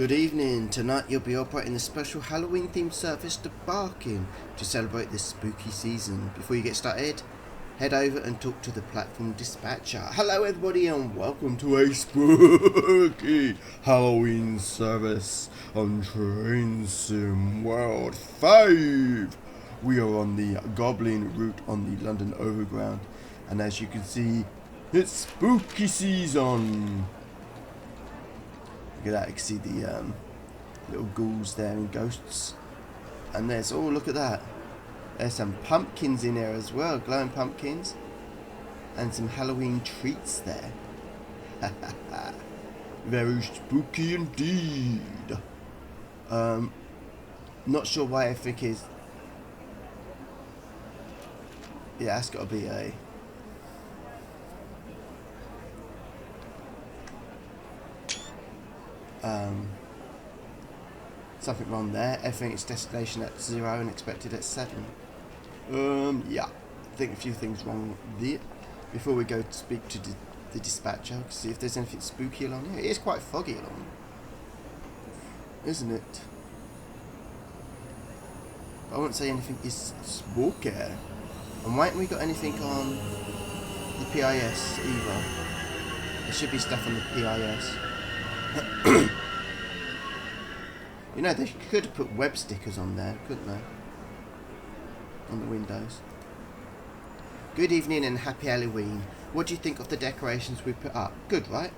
Good evening. Tonight you'll be operating the special Halloween themed service to Barking to celebrate this spooky season. Before you get started, head over and talk to the platform dispatcher. Hello everybody and welcome to a spooky Halloween service on Train Sim World 5. We are on the Goblin route on the London Overground, and as you can see, it's spooky season. Look at that, you can see the little ghouls there and ghosts. And there's, oh look at that, there's some pumpkins in there as well, glowing pumpkins. And some Halloween treats there. Very spooky indeed. Not sure why everything is... Yeah, that's got to be a... something wrong there. Everything is destination at 0 and expected at 7. Yeah, I think a few things wrong there. Before we go to speak to the dispatcher, see if there's anything spooky along here. It is quite foggy along, isn't it? But I won't say anything is spooky. And why haven't we got anything on the PIS either? There should be stuff on the PIS. You know, they could have put web stickers on there, couldn't they? On the windows. Good evening and happy Halloween. What do you think of the decorations we put up? Good, right?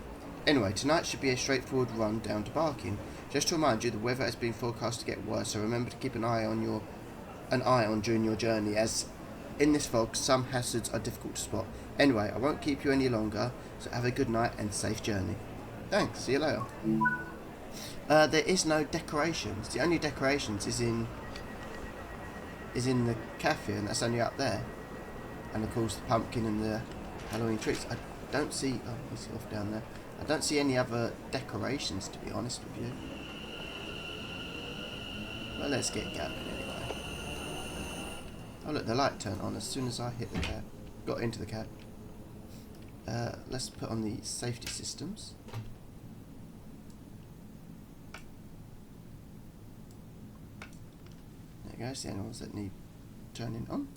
Anyway, tonight should be a straightforward run down to Barking. Just to remind you, the weather has been forecast to get worse, so remember to keep an eye on during your journey, as in this fog, some hazards are difficult to spot. Anyway, I won't keep you any longer, so have a good night and safe journey. Thanks, see you later. There is no decorations. The only decorations is in the cafe, and that's only up there. And of course the pumpkin and the Halloween treats. I don't see... Oh, he's off down there. I don't see any other decorations, to be honest with you. Well, let's get going anyway. Oh look, the light turned on as soon as I hit the cab. Got into the cab. Let's put on the safety systems. There you go, the only ones that need turning on.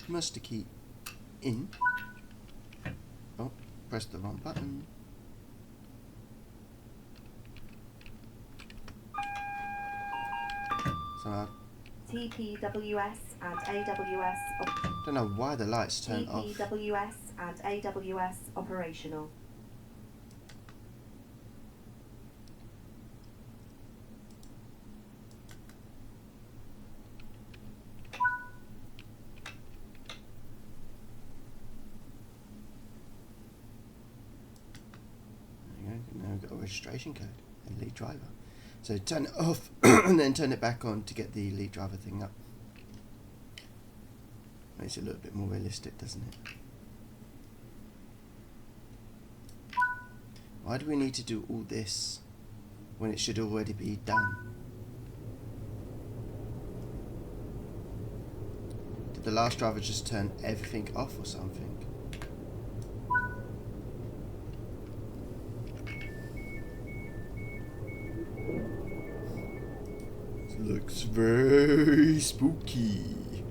Master key in. Oh, press the wrong button. So TPWS and AWS. Don't know why the lights turn off. TPWS and AWS operational. Now we've got a registration code and lead driver. So turn it off and then turn it back on to get the lead driver thing up. Makes it look a bit more realistic, doesn't it? Why do we need to do all this when it should already be done? Did the last driver just turn everything off or something? Looks very spooky.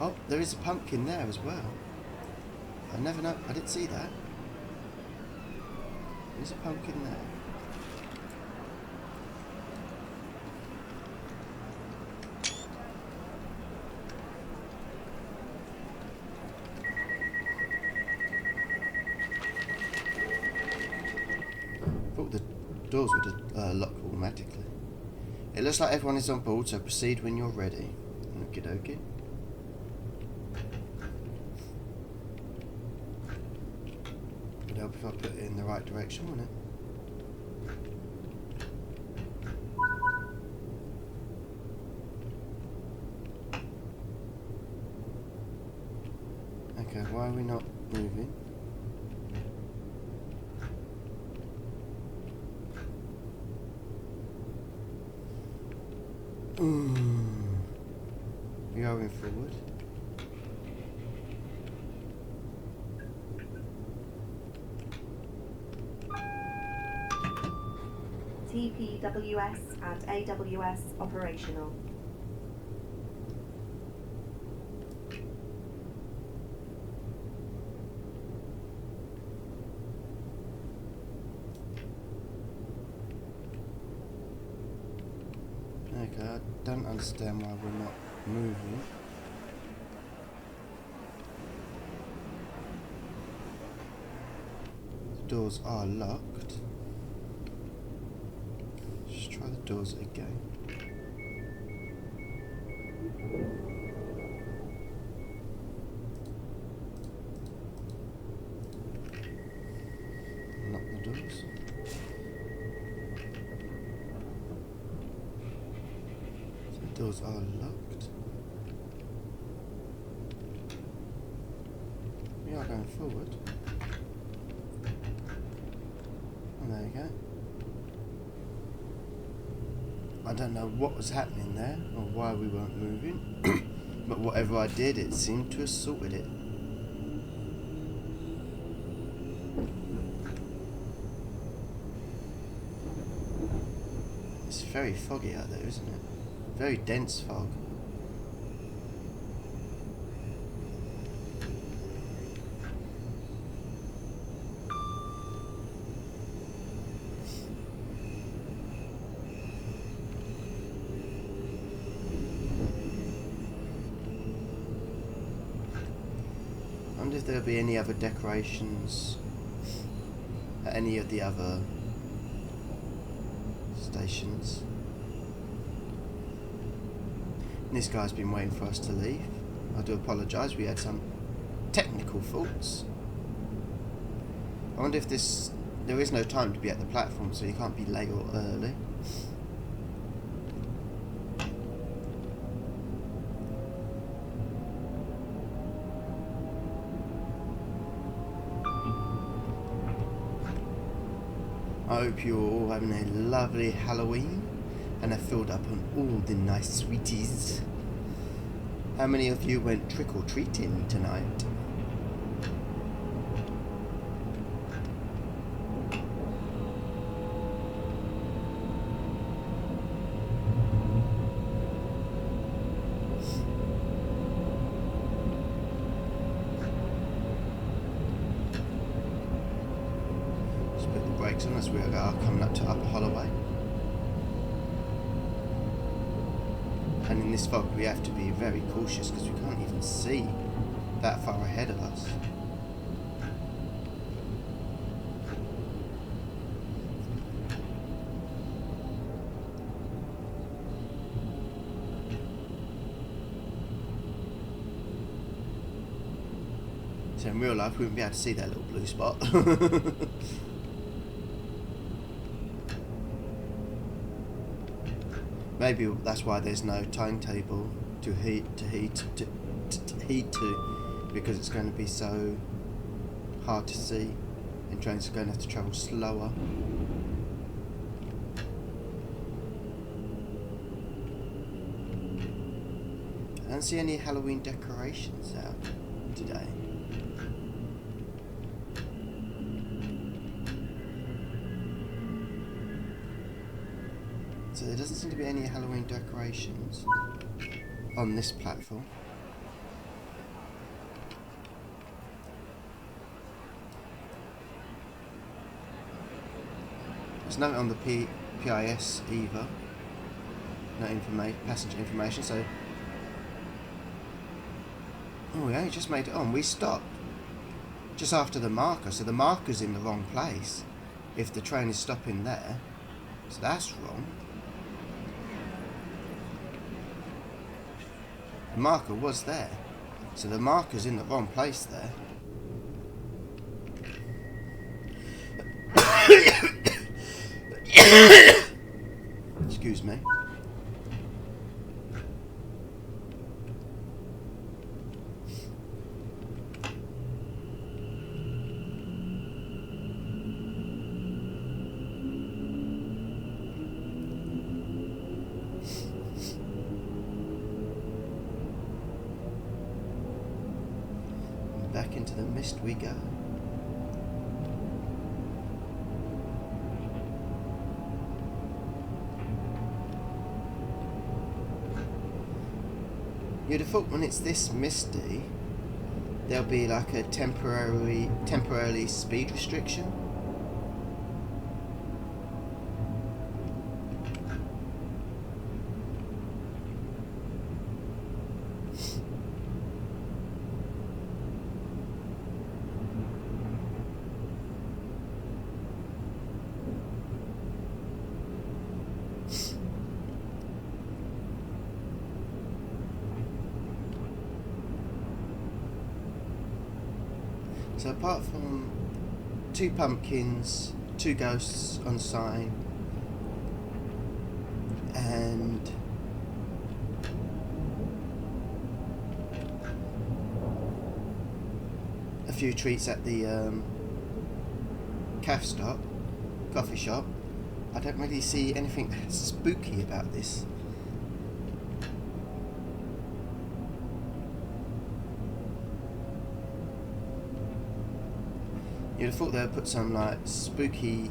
Oh, there is a pumpkin there as well. I never know. I didn't see that. There's a pumpkin there. The doors would lock automatically. It looks like everyone is on board, so proceed when you're ready. Okie dokie. Would help if I put it in the right direction, wouldn't it? Okay, why are we not... Going forward. TPWS and AWS operational. Okay, I don't understand why we're not moving. The doors are locked. Just try the doors again. Lock the doors. The doors are locked. We are going forward. And there you go. I don't know what was happening there or why we weren't moving, but whatever I did, it seemed to have sorted it. It's very foggy out there, isn't it? Very dense fog. I wonder if there'll be any other decorations at any of the other stations. This guy's been waiting for us to leave. I do apologise, we had some technical faults. I wonder if there is no time to be at the platform, so you can't be late or early. I hope you're all having a lovely Halloween and have filled up on all the nice sweeties. How many of you went trick-or-treating tonight? Just put the brakes on as we are coming up to Upper Holloway. And in this fog we have to be very cautious because we can't even see that far ahead of us. So in real life we wouldn't be able to see that little blue spot. Maybe that's why there's no timetable to heat to, because it's going to be so hard to see, and trains are going to have to travel slower. I don't see any Halloween decorations out today. So there doesn't seem to be any Halloween decorations on this platform. There's nothing on the PIS either. No passenger information, so... Oh, we only just made it on. We stopped just after the marker, so the marker's in the wrong place if the train is stopping there. So that's wrong. The marker was there, so the marker's in the wrong place there. Excuse me. into the mist we go. You'd have thought when it's this misty, there'll be like a temporarily speed restriction. So apart from 2 pumpkins, 2 ghosts on sign, and a few treats at the coffee shop, I don't really see anything spooky about this. You'd have thought they'd put some like spooky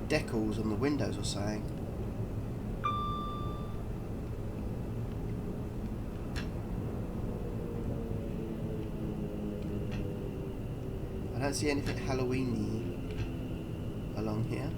decals on the windows or something. I don't see anything Halloween-y along here.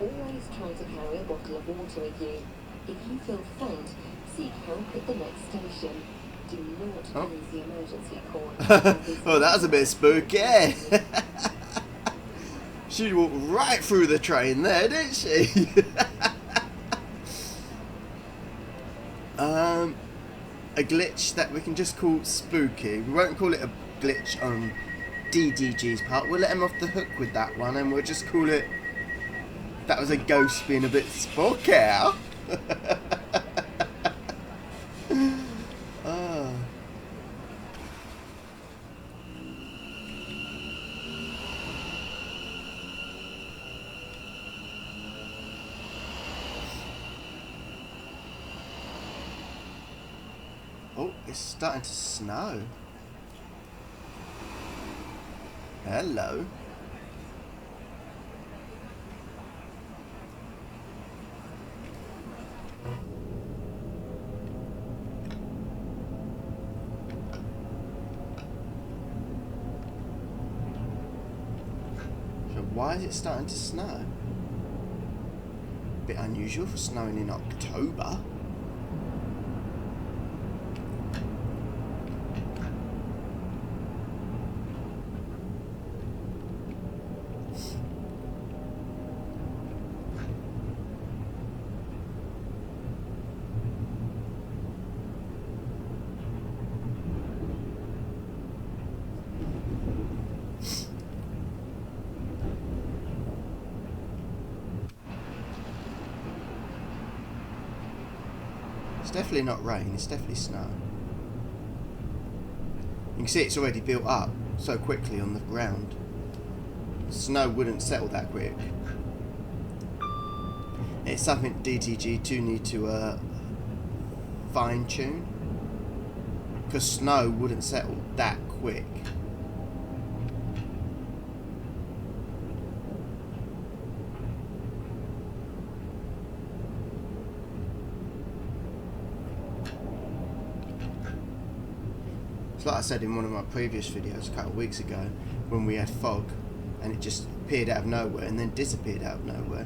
Always try to carry a bottle of water with you. If you feel faint, seek help at the next station. Do not use the emergency cord. Oh, that was a bit spooky. She walked right through the train there, didn't she? A glitch that we can just call spooky. We won't call it a glitch on DDG's part. We'll let him off the hook with that one, and we'll just call it that was a ghost being a bit spooky. Oh, it's starting to snow. Hello. So why is it starting to snow? Bit unusual for snowing in October. It's definitely not rain, it's definitely snow. You can see it's already built up so quickly on the ground. Snow wouldn't settle that quick. It's something DTG do need to fine tune, because snow wouldn't settle that quick. It's like I said in one of my previous videos a couple of weeks ago, when we had fog and it just appeared out of nowhere and then disappeared out of nowhere.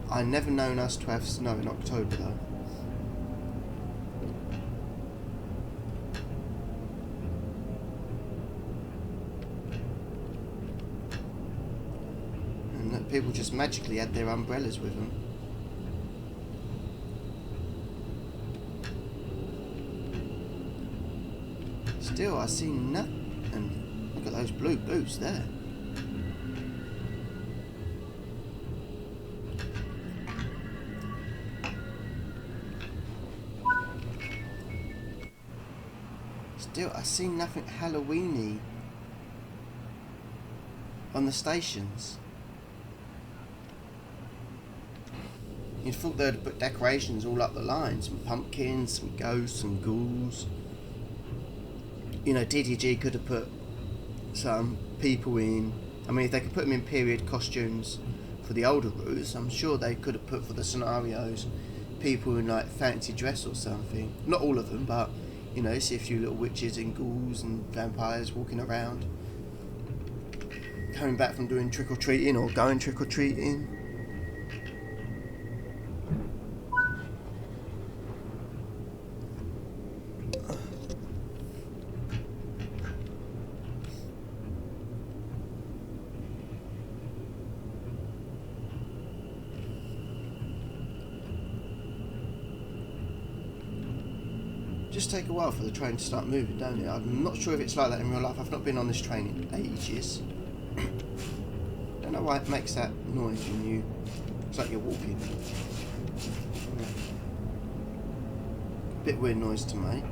I never known us to have snow in October though. And that people just magically had their umbrellas with them. Still, I see nothing. And look at those blue boots there. still, I see nothing Halloweeny on the stations. You'd thought they'd put decorations all up the line, some pumpkins, some ghosts, some ghouls. You know, TTG could have put some people in. I mean, if they could put them in period costumes for the older routes, I'm sure they could have put for the scenarios people in like fancy dress or something. Not all of them, but you know, see a few little witches and ghouls and vampires walking around, coming back from doing trick or treating or going trick or treating. Just take a while for the train to start moving, don't it? I'm not sure if it's like that in real life. I've not been on this train in ages. Don't know why it makes that noise when you... It's like you're walking. Yeah. Bit weird noise to make.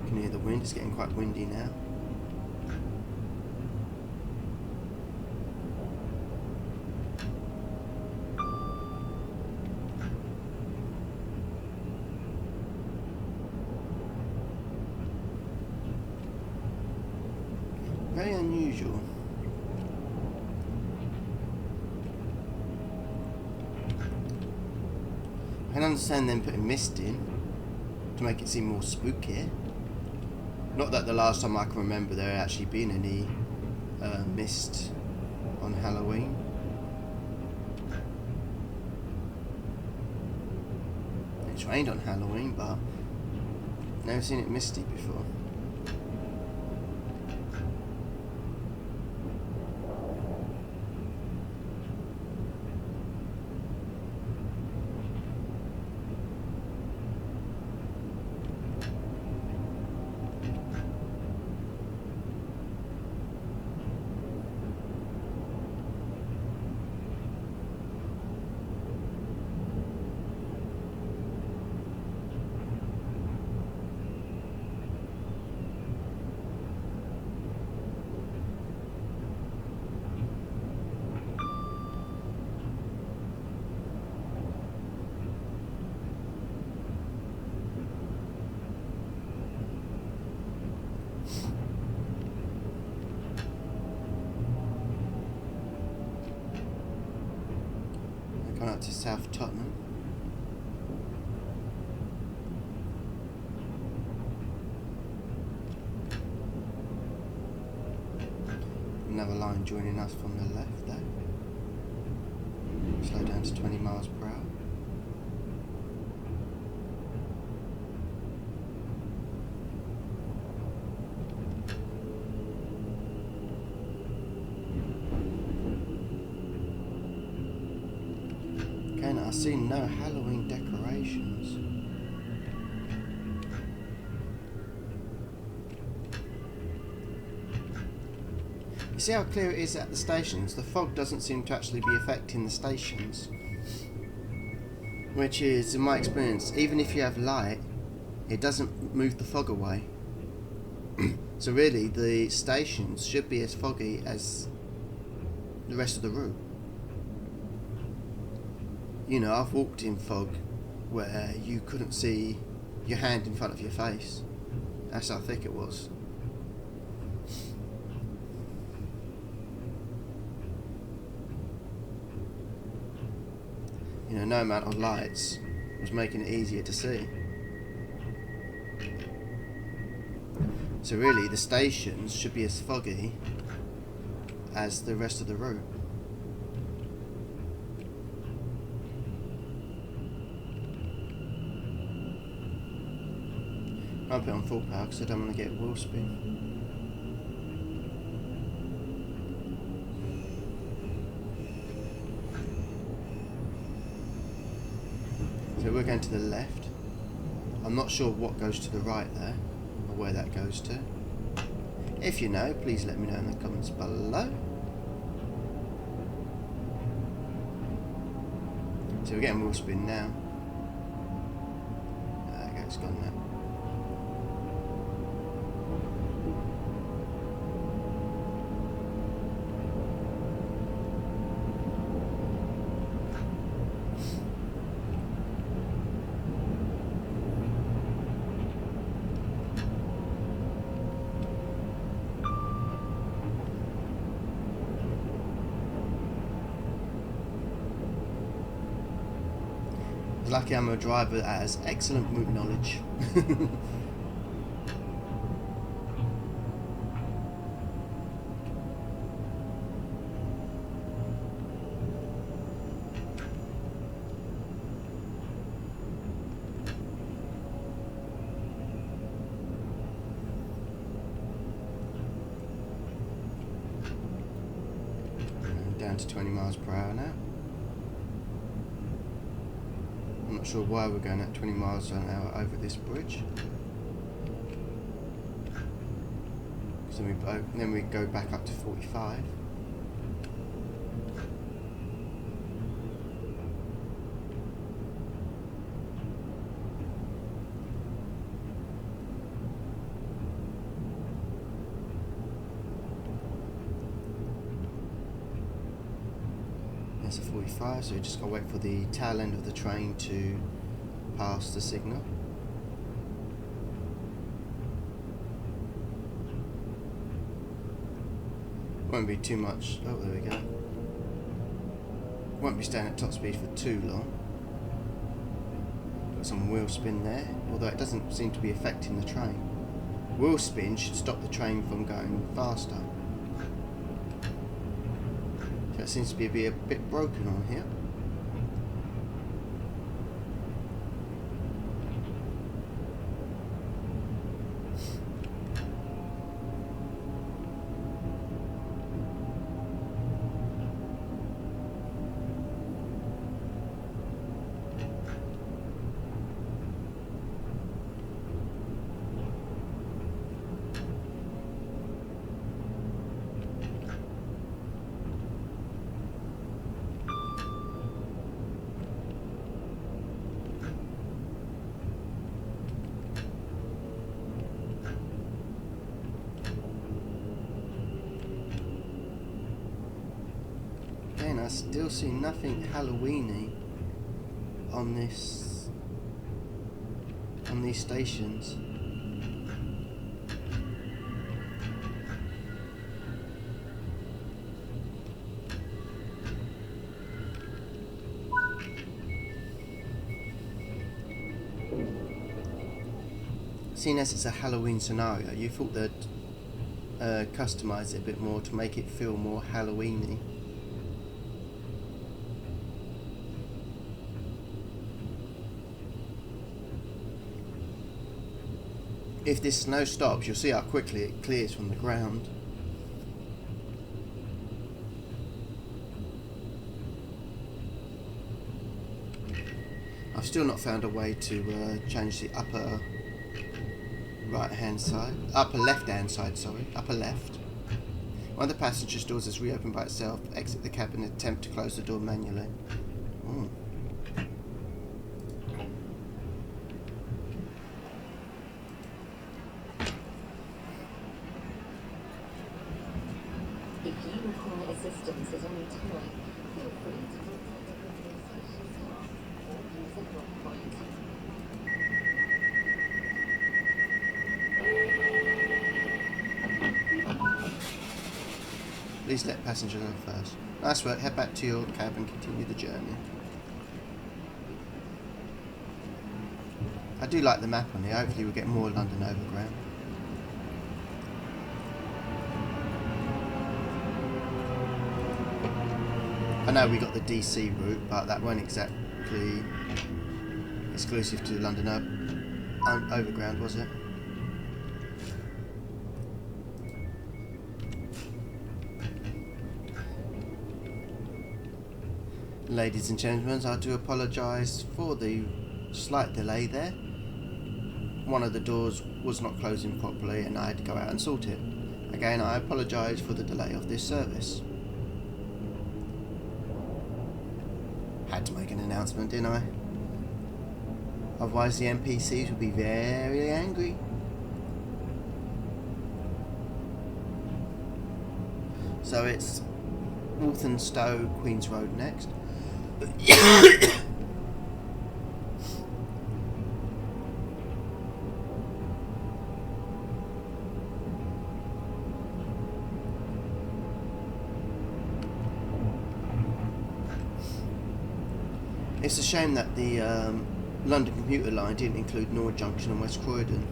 You can hear the wind. It's getting quite windy now. Very unusual. I can understand them putting mist in to make it seem more spooky. Not that the last time I can remember there actually been any mist on Halloween. It's rained on Halloween, but never seen it misty before. Going up to South Tottenham. Another line joining us from the left there. Slow down to 20 miles per hour. I see no Halloween decorations. You see how clear it is at the stations? The fog doesn't seem to actually be affecting the stations. Which is, in my experience, even if you have light, it doesn't move the fog away. So really, the stations should be as foggy as the rest of the route. You know, I've walked in fog where you couldn't see your hand in front of your face. That's how thick it was. You know, no amount of lights was making it easier to see. So really, the stations should be as foggy as the rest of the route. I'll put it on full power because I don't want to get wheel spin. So we're going to the left. I'm not sure what goes to the right there, or where that goes to. If you know, please let me know in the comments below. So we're getting wheel spin now. There we go, it's gone now. Lucky I'm a driver that has excellent route knowledge. Down to 20 miles per hour now. I'm not sure why we're going at 20 miles an hour over this bridge. So then we go back up to 45. There's a 45, so we just gotta wait for the tail end of the train to pass the signal. Won't be too much. Oh, there we go. Won't be staying at top speed for too long. Got some wheel spin there, although it doesn't seem to be affecting the train. Wheel spin should stop the train from going faster. That seems to be a bit broken on here. I still see nothing Halloweeny on these stations. Seeing as it's a Halloween scenario, you thought they'd customise it a bit more to make it feel more Halloweeny. If this snow stops, you'll see how quickly it clears from the ground. I've still not found a way to change the upper right hand side, upper left hand side, sorry, upper left. One of the passenger's doors is reopened by itself. Exit the cabin and attempt to close the door manually. Ooh. If you require assistance at any time, feel free to contact the radio station staff or use a helpline. Please let passengers know first. Nice work, head back to your cab and continue the journey. I do like the map on here, hopefully we'll get more London Overground. I know we got the DC route, but that weren't exactly exclusive to London Overground, was it? Ladies and gentlemen, I do apologise for the slight delay there. One of the doors was not closing properly and I had to go out and sort it. Again, I apologise for the delay of this service. had to make an announcement, didn't I? Otherwise the NPCs would be very angry. So it's Walthamstow, Queen's Road next. It's a shame that the London Commuter Line didn't include Norwood Junction and West Croydon,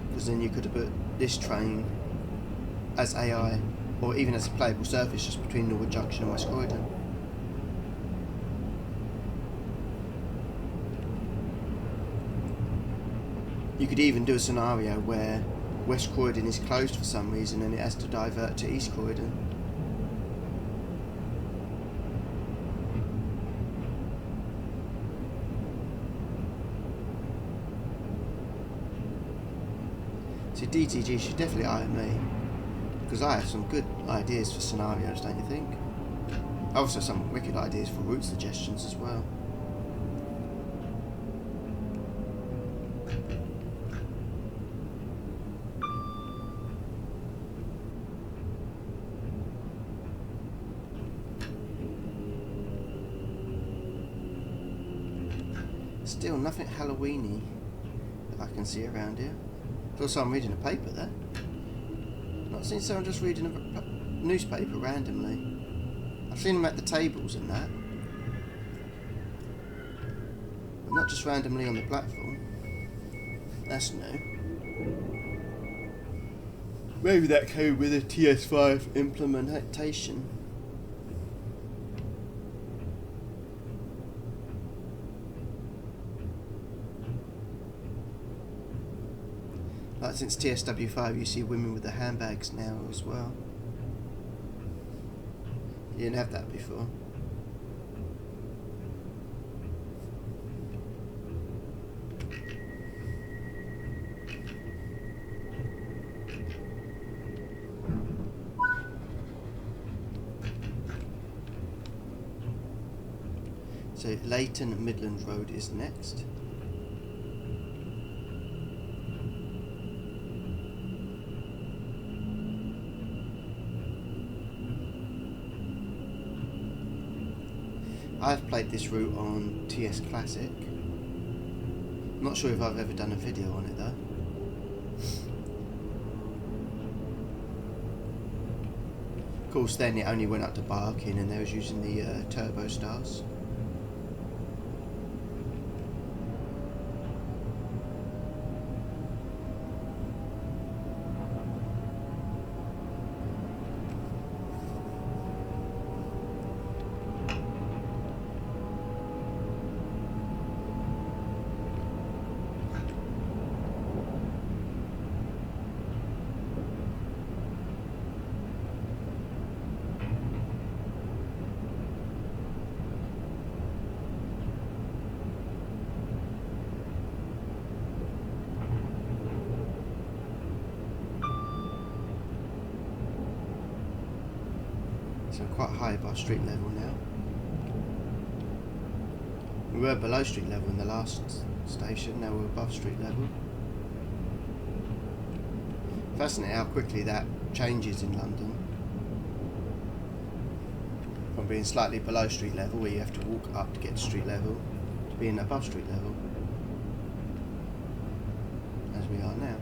because then you could have put this train as AI, or even as a playable surface just between Norwood Junction and West Croydon. You could even do a scenario where West Croydon is closed for some reason and it has to divert to East Croydon. So DTG should definitely hire me, because I have some good ideas for scenarios, don't you think? Also some wicked ideas for route suggestions as well. Still nothing Halloweeny that I can see around here. Also, I'm reading a paper there. Not seen someone just reading a newspaper randomly. I've seen them at the tables and that, but not just randomly on the platform. That's new. Maybe that came with a TS5 implementation. Like since TSW5 you see women with the handbags now as well. You didn't have that before. So Leighton Midland Road is next. I've played this route on TS Classic. Not sure if I've ever done a video on it though. Of course then it only went up to Barking and they was using the Turbo Stars. So quite high above street level now. We were below street level in the last station, now we're above street level. Fascinating how quickly that changes in London. From being slightly below street level, where you have to walk up to get to street level, to being above street level, as we are now.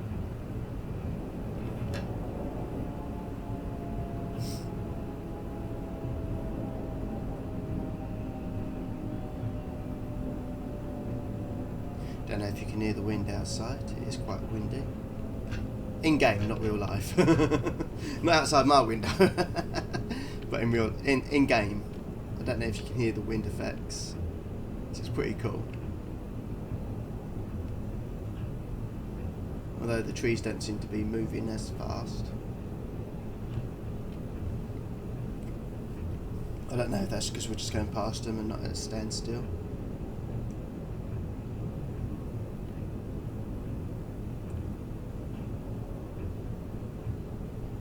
Don't know if you can hear the wind outside, it is quite windy. In game, not real life. Not outside my window. But in game. I don't know if you can hear the wind effects. It's pretty cool. Although the trees don't seem to be moving as fast. I don't know if that's because we're just going past them and not at a standstill.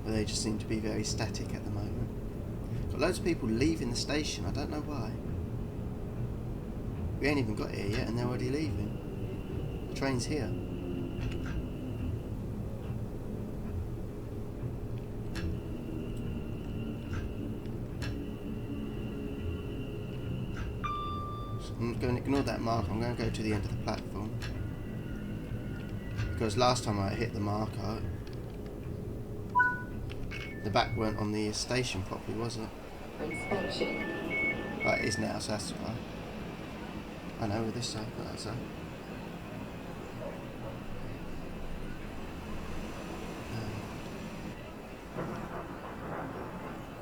They just seem to be very static at the moment. Got loads of people leaving the station, I don't know why. We ain't even got here yet and they're already leaving. The train's here. I'm going to ignore that marker. I'm going to go to the end of the platform. Because last time I hit the marker, the back weren't on the station properly, was it? Inspection. Right, it is now, so that's fine. I know where this side, but that's that.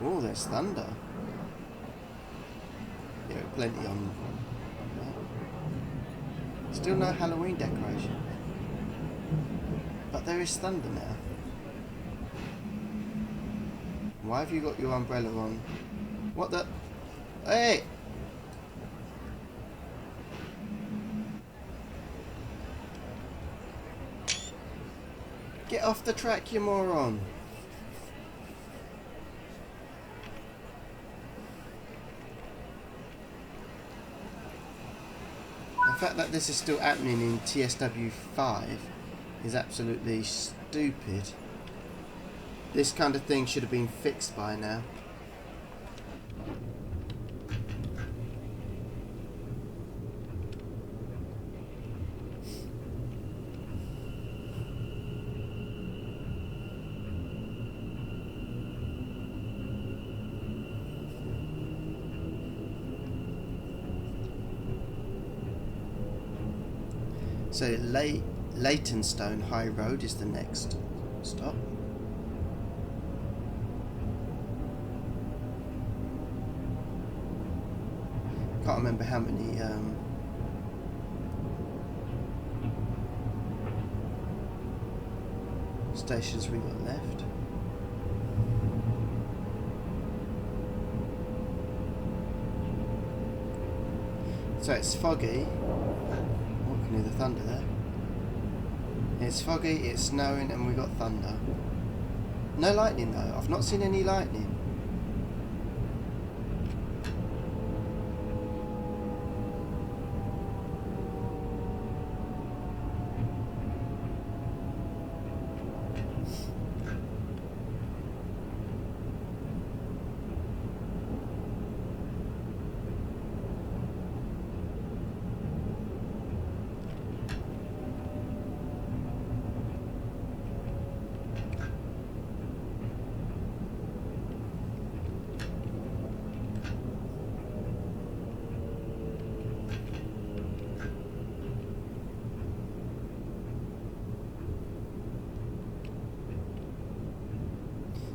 Oh, there's thunder. Yeah, plenty on. Still no Halloween decoration. But there is thunder now. Why have you got your umbrella on? What the? Hey! Get off the track, you moron! The fact that this is still happening in TSW 5 is absolutely stupid. This kind of thing should have been fixed by now. So Leytonstone High Road is the next stop. Can't remember how many stations we got left. So it's foggy. Oh, I can hear the thunder there. It's foggy, it's snowing, and we got thunder. No lightning though. I've not seen any lightning.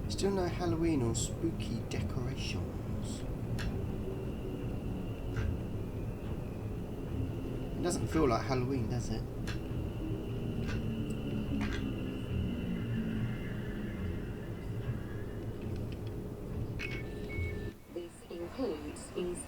Still no Halloween or spooky decorations. It doesn't feel like Halloween, does it? This includes is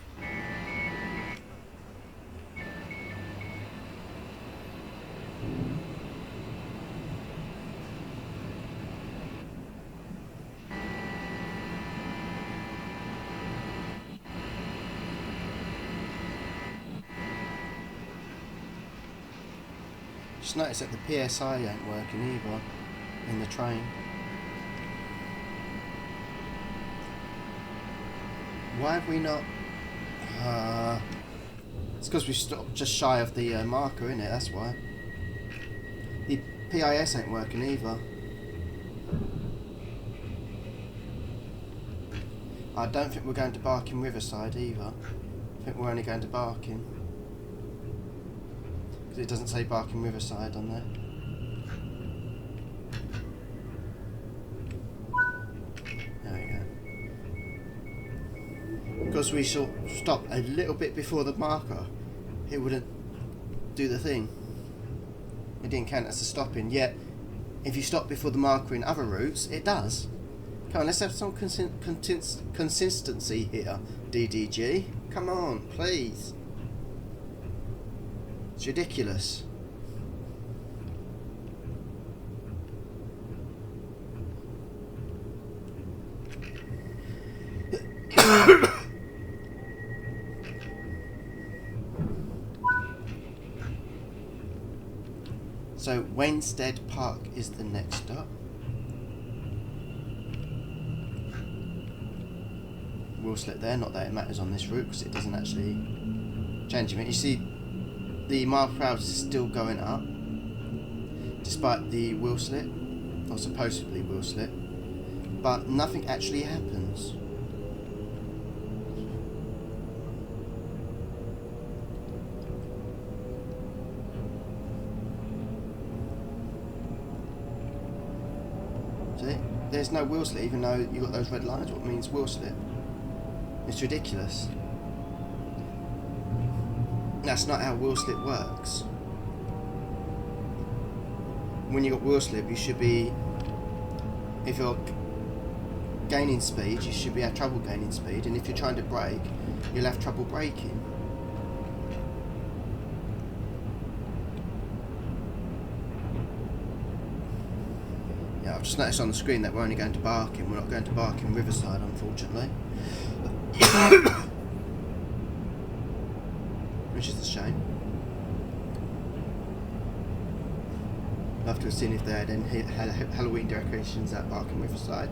Just noticed that the PSI ain't working either in the train. Why have we not? It's because we stopped just shy of the marker, innit? That's why. The PIS ain't working either. I don't think we're going to Barking Riverside either. I think we're only going to Barking. Because it doesn't say Barking Riverside on there. There we go. Because we stopped a little bit before the marker, it wouldn't do the thing. It didn't count as a stopping. Yet, if you stop before the marker in other routes, it does. Come on, let's have some consistency here, DDG. Come on, please. It's ridiculous. Wanstead Park is the next stop. Wheel slip there, not that it matters on this route because it doesn't actually change it. You see the mile per hour is still going up despite the wheel slip, or supposedly wheel slip, but nothing actually happens. See, there's no wheel slip even though you've got those red lines. What means wheel slip? It's ridiculous. That's not how wheel slip works. When you got wheel slip, you should be, if you're gaining speed, you should have trouble gaining speed, and if you're trying to brake, you'll have trouble braking. Yeah, I've just noticed on the screen that we're only going to Barking. We're not going to Barking Riverside, unfortunately. Which is a shame. I'd love to have seen if they had any Halloween decorations at Barking Riverside.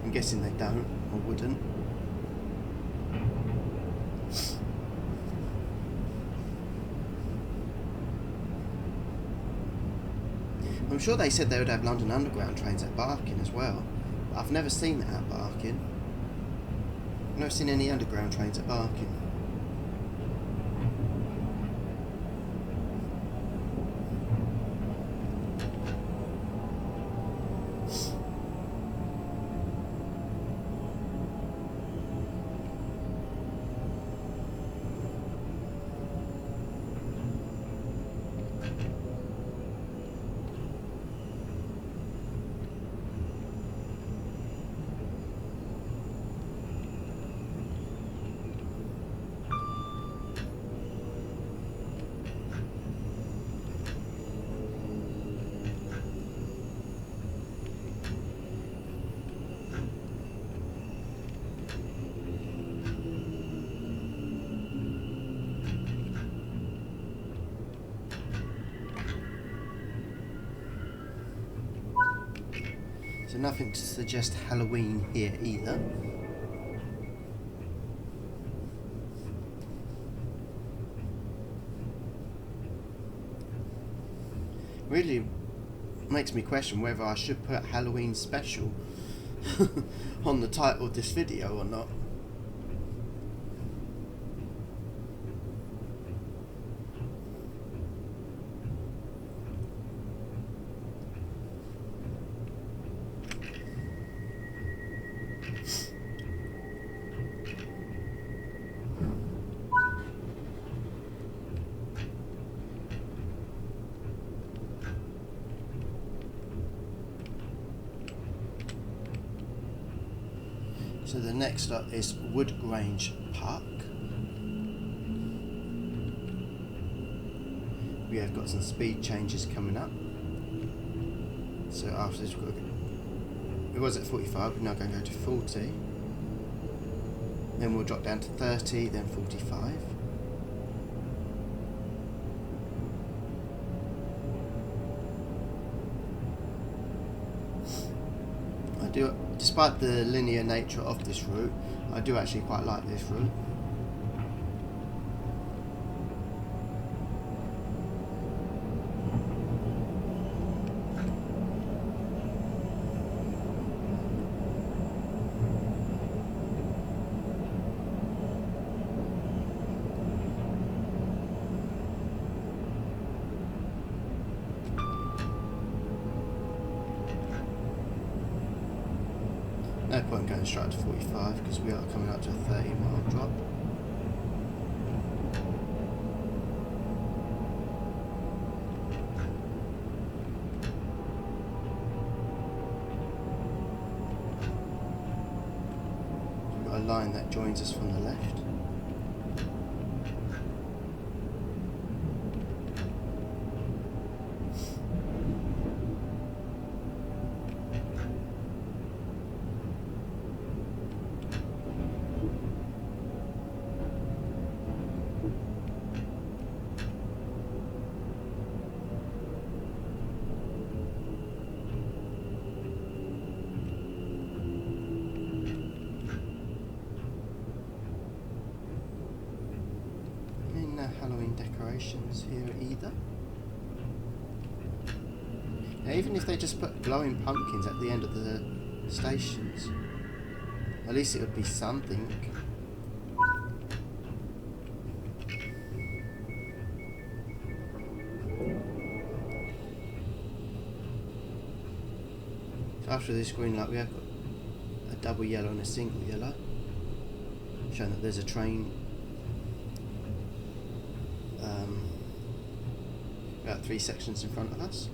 I'm guessing they don't, or wouldn't. I'm sure they said they would have London Underground trains at Barking as well, but I've never seen that at Barking. I've never seen any underground trains at Barking. So nothing to suggest Halloween here either. Really makes me question whether I should put Halloween special on the title of this video or not. So the next stop is Woodgrange Park. We have got some speed changes coming up. So after this, it was at 45, we're now going to go to 40. Then we'll drop down to 30, then 45. Despite the linear nature of this route, I do actually quite like this route. No point going straight to 45 because we are coming up to a 30-mile drop. We've got a line that joins us from the left. decorations here either. Now, even if they just put glowing pumpkins at the end of the stations, at least it would be something. So after this green light we have got a double yellow and a single yellow, showing that there's a train about 3 sections in front of us.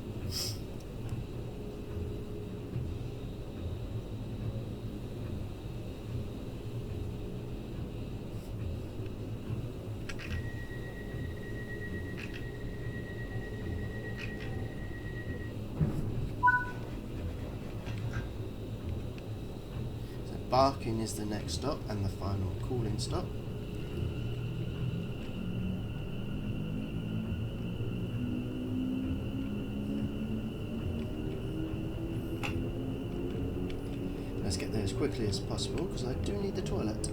Barking is the next stop and the final cooling stop. Let's get there as quickly as possible because I do need the toilet.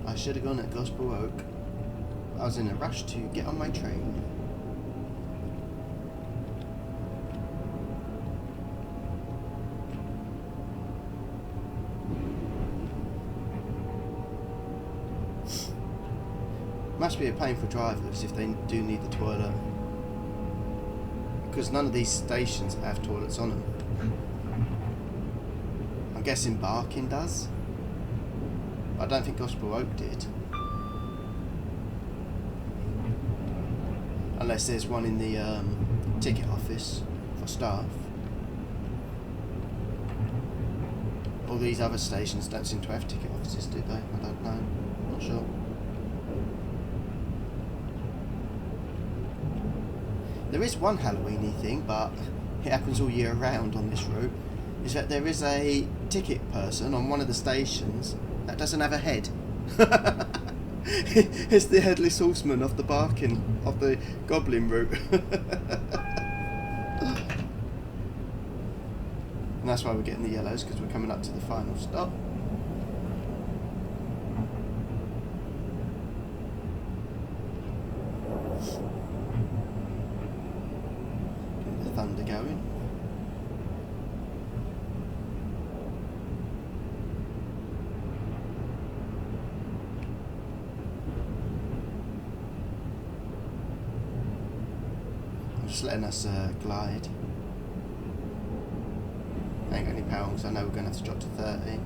I should have gone at Gospel Oak. I was in a rush to get on my train. Must be a pain for drivers if they do need the toilet, because none of these stations have toilets on them. I'm guessing Barking does, but I don't think Gospel Oak did, unless there's one in the ticket office for staff. All these other stations don't seem to have ticket offices, do they? I don't know, not sure. There is one Halloweeny thing, but it happens all year round on this route, is that there is a ticket person on one of the stations that doesn't have a head. It's the headless horseman of the Barking, of the Goblin route. And that's why we're getting the yellows, because we're coming up to the final stop. Thunder going. I'm just letting us glide. I ain't got any power on, so I know we're going to have to drop to 30.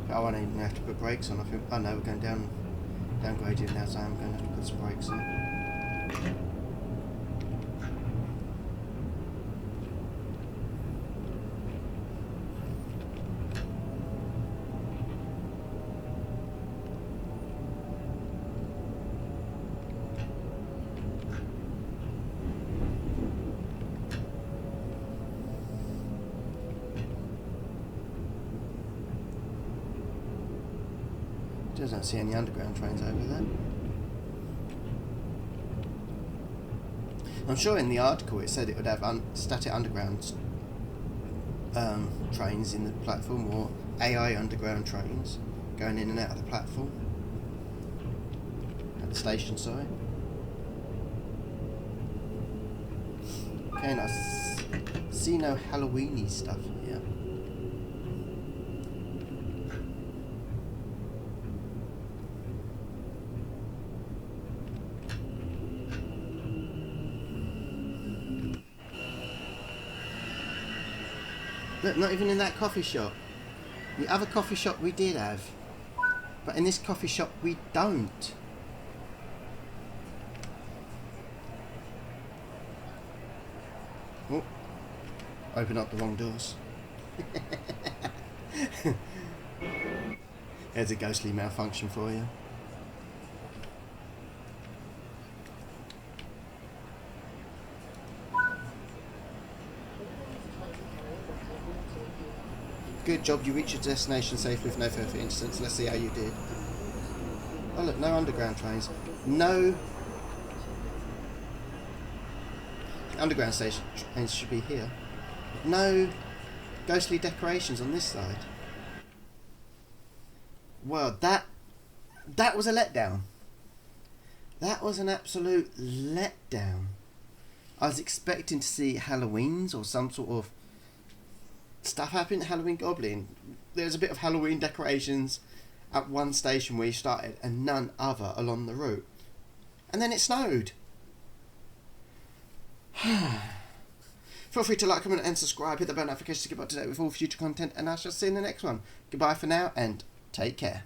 I won't even have to put brakes on. I think. Oh no, we're going downgraded now, so I'm going to have to put some brakes on. Doesn't see any underground trains over there. I'm sure in the article it said it would have static underground trains in the platform, or AI underground trains going in and out of the platform. At the station, sorry. Okay, and I see no Halloweeny stuff here. Look, not even in that coffee shop. The other coffee shop we did have, but in this coffee shop we don't. Oh, open up the wrong doors. There's a ghostly malfunction for you. Good job, you reached your destination safe with no further incidents. Let's see how you did. Oh look, no underground trains. No underground station trains should be here. No ghostly decorations on this side. Well, that was a letdown. That was an absolute letdown. I was expecting to see Halloweens or some sort of stuff happen at Halloween Goblin. There's a bit of Halloween decorations at one station where you started and none other along the route. And then it snowed. Feel free to like, comment and subscribe. Hit the bell notifications to keep up to date with all future content, and I shall see you in the next one. Goodbye for now and take care.